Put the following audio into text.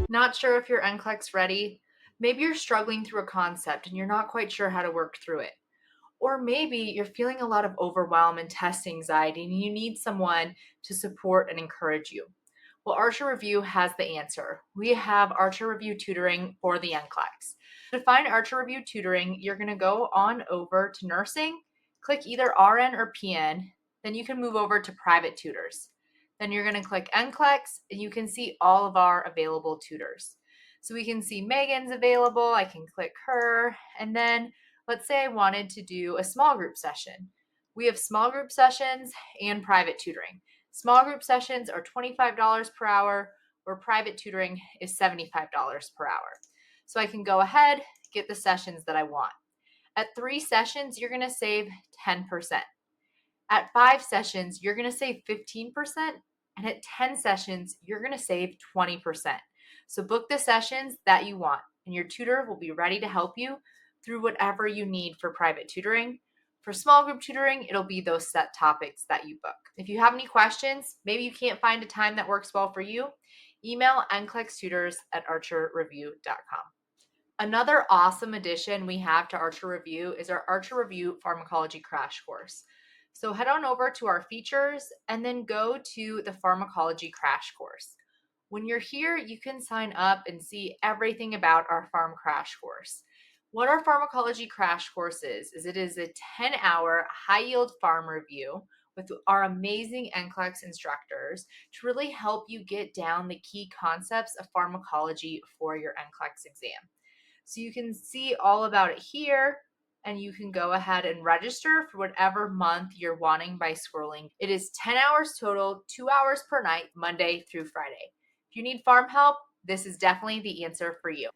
Not sure if your NCLEX ready? Maybe you're struggling through a concept and you're not quite sure how to work through it. Or maybe you're feeling a lot of overwhelm and test anxiety and you need someone to support and encourage you. Well, Archer Review has the answer. We have Archer Review Tutoring for the NCLEX. To find Archer Review Tutoring, you're going to go on over to nursing, click either RN or PN, then you can move over to private tutors. Then you're going to click NCLEX and you can see all of our available tutors. So we can see Megan's available. I can click her. And then let's say I wanted to do a small group session. We have small group sessions and private tutoring. Small group sessions are $25 per hour, where private tutoring is $75 per hour. So I can go ahead, get the sessions that I want. At 3 sessions, you're going to save 10%. At 5 sessions, you're going to save 15%. And at 10 sessions, you're going to save 20%. So book the sessions that you want, and your tutor will be ready to help you through whatever you need for private tutoring. For small group tutoring, it'll be those set topics that you book. If you have any questions, maybe you can't find a time that works well for you, email nclextutors@archerreview.com. Another awesome addition we have to Archer Review is our Archer Review Pharmacology Crash Course. So head on over to our features and then go to the Pharmacology Crash Course. When you're here, you can sign up and see everything about our Pharm Crash Course. What our Pharmacology Crash Course is it is a 10-hour high-yield pharm review with our amazing NCLEX instructors to really help you get down the key concepts of pharmacology for your NCLEX exam. So you can see all about it here, and you can go ahead and register for whatever month you're wanting by scrolling. It is 10 hours total, 2 hours per night, Monday through Friday. If you need farm help, this is definitely the answer for you.